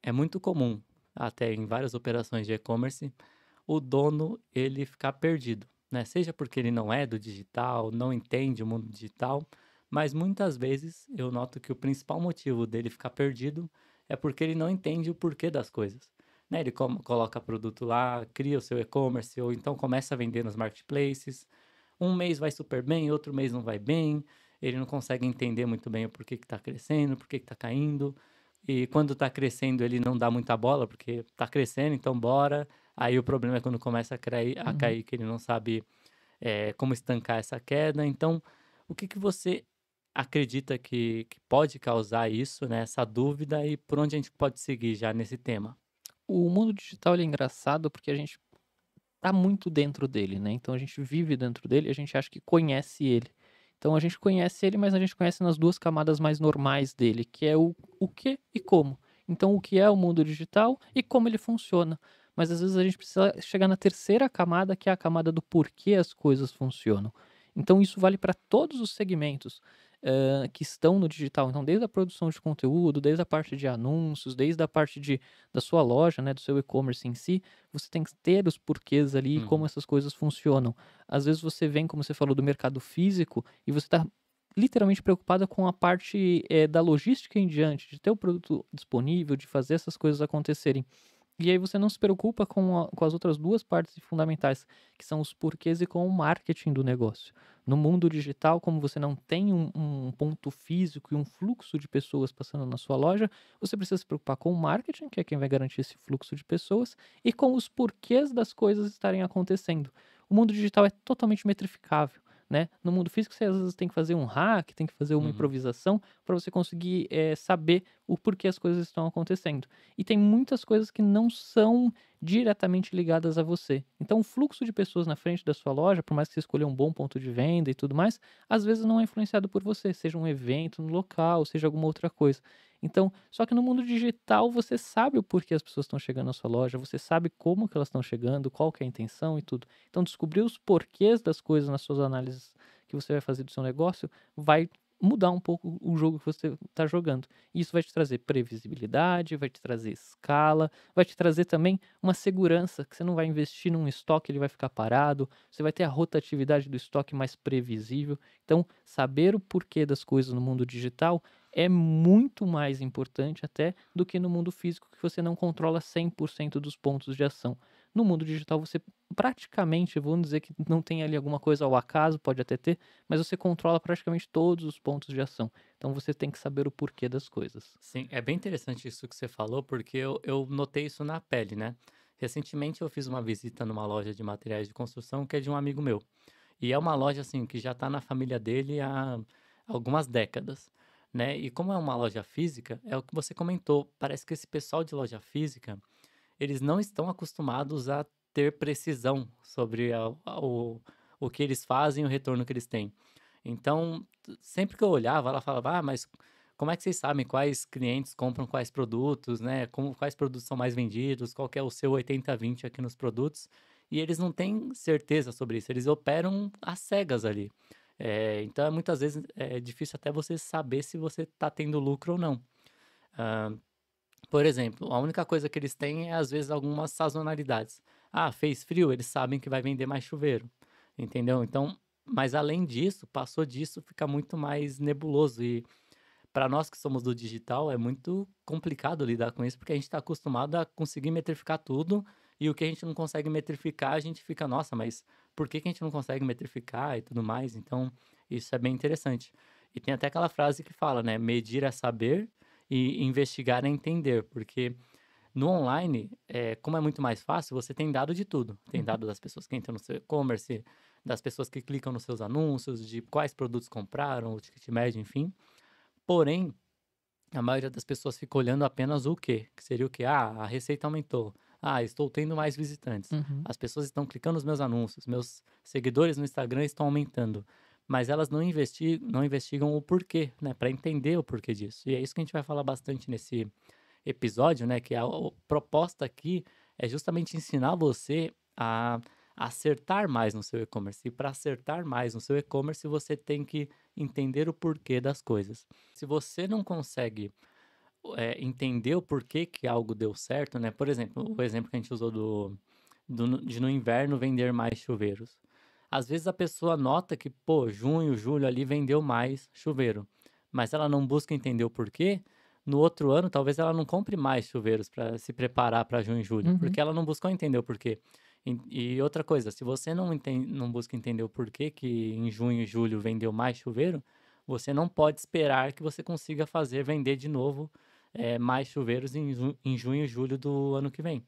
É muito comum, até em várias operações de e-commerce, o dono ele ficar perdido, né? Seja porque ele não é do digital, não entende o mundo digital, mas muitas vezes eu noto que o principal motivo dele ficar perdido é porque ele não entende o porquê das coisas. Né? Ele coloca produto lá, cria o seu e-commerce, ou então começa a vender nos marketplaces. Um mês vai super bem, outro mês não vai bem. Ele não consegue entender muito bem o porquê que está crescendo, porquê que está caindo. E quando está crescendo, ele não dá muita bola, porque está crescendo, então bora. Aí o problema é quando começa a Uhum. cair, que ele não sabe como estancar essa queda. Então, o que que você acredita que pode causar isso, né, essa dúvida, e por onde a gente pode seguir já nesse tema? O mundo digital ele é engraçado porque a gente tá muito dentro dele, né, então a gente vive dentro dele e a gente acha que conhece ele. Então a gente conhece ele, mas a gente conhece nas 2 camadas mais normais dele, que é o que e como. Então o que é o mundo digital e como ele funciona. Mas às vezes a gente precisa chegar na terceira camada, que é a camada do porquê as coisas funcionam. Então isso vale para todos os segmentos, que estão no digital. Então desde a produção de conteúdo, desde a parte de anúncios, desde a parte da sua loja, né, do seu e-commerce em si, você tem que ter os porquês ali e como Uhum, essas coisas funcionam. Às vezes você vem, como você falou, do mercado físico e você está literalmente preocupada com a parte, da logística em diante, de ter o produto disponível, de fazer essas coisas acontecerem. E aí você não se preocupa com as outras 2 partes fundamentais, que são os porquês e com o marketing do negócio. No mundo digital, como você não tem um ponto físico e um fluxo de pessoas passando na sua loja, você precisa se preocupar com o marketing, que é quem vai garantir esse fluxo de pessoas, e com os porquês das coisas estarem acontecendo. O mundo digital é totalmente metrificável, né. No mundo físico você às vezes tem que fazer um hack, tem que fazer uma uhum. improvisação para você conseguir, saber o porquê as coisas estão acontecendo. E tem muitas coisas que não são diretamente ligadas a você. Então, o fluxo de pessoas na frente da sua loja, por mais que você escolha um bom ponto de venda e tudo mais, às vezes não é influenciado por você, seja um evento no local, seja alguma outra coisa. Então, só que no mundo digital você sabe o porquê as pessoas estão chegando na sua loja, você sabe como que elas estão chegando, qual que é a intenção e tudo. Então, descobrir os porquês das coisas nas suas análises que você vai fazer do seu negócio vai mudar um pouco o jogo que você está jogando. Isso vai te trazer previsibilidade, vai te trazer escala, vai te trazer também uma segurança que você não vai investir num estoque, ele vai ficar parado, você vai ter a rotatividade do estoque mais previsível. Então, saber o porquê das coisas no mundo digital é muito mais importante até do que no mundo físico, que você não controla 100% dos pontos de ação. No mundo digital, você praticamente, vamos dizer que não tem ali alguma coisa ao acaso, pode até ter, mas você controla praticamente todos os pontos de ação. Então você tem que saber o porquê das coisas. Sim, é bem interessante isso que você falou, porque eu notei isso na pele, né? Recentemente eu fiz uma visita numa loja de materiais de construção que é de um amigo meu. E é uma loja, assim, que já está na família dele há algumas décadas, né? E como é uma loja física, é o que você comentou, parece que esse pessoal de loja física, eles não estão acostumados a ter precisão sobre o que eles fazem e o retorno que eles têm. Então, sempre que eu olhava, ela falava: "Ah, mas como é que vocês sabem quais clientes compram quais produtos, né? Quais produtos são mais vendidos? Qual que é o seu 80/20 aqui nos produtos?" E eles não têm certeza sobre isso, eles operam às cegas ali. Então, muitas vezes é difícil até você saber se você está tendo lucro ou não. Hã, por exemplo, a única coisa que eles têm é, às vezes, algumas sazonalidades. Ah, fez frio, eles sabem que vai vender mais chuveiro, entendeu? Então, mas além disso, passou disso, fica muito mais nebuloso. E para nós que somos do digital, é muito complicado lidar com isso, porque a gente está acostumado a conseguir metrificar tudo, e o que a gente não consegue metrificar, a gente fica, nossa, mas por que que a gente não consegue metrificar e tudo mais? Então, isso é bem interessante. E tem até aquela frase que fala, né? Medir é saber e investigar é entender, porque no online, como é muito mais fácil, você tem dado de tudo. Tem Uhum. dado das pessoas que entram no seu e-commerce, das pessoas que clicam nos seus anúncios, de quais produtos compraram, o ticket médio, enfim. Porém, a maioria das pessoas fica olhando apenas o quê? Que seria o quê? Ah, a receita aumentou. Ah, estou tendo mais visitantes. Uhum. As pessoas estão clicando nos meus anúncios. Meus seguidores no Instagram estão aumentando. Mas elas não investigam o porquê, né? Para entender o porquê disso. E é isso que a gente vai falar bastante nesse episódio, né? Que a proposta aqui é justamente ensinar você a acertar mais no seu e-commerce. E para acertar mais no seu e-commerce, você tem que entender o porquê das coisas. Se você não consegue entender o porquê que algo deu certo, né? Por exemplo, o exemplo que a gente usou de no inverno vender mais chuveiros. Às vezes a pessoa nota que, pô, junho, julho ali vendeu mais chuveiro, mas ela não busca entender o porquê. No outro ano, talvez ela não compre mais chuveiros para se preparar para junho e julho, Uhum. porque ela não buscou entender o porquê. E outra coisa, se você não busca entender o porquê que em junho e julho vendeu mais chuveiro, você não pode esperar que você consiga fazer vender de novo mais chuveiros em junho e julho do ano que vem.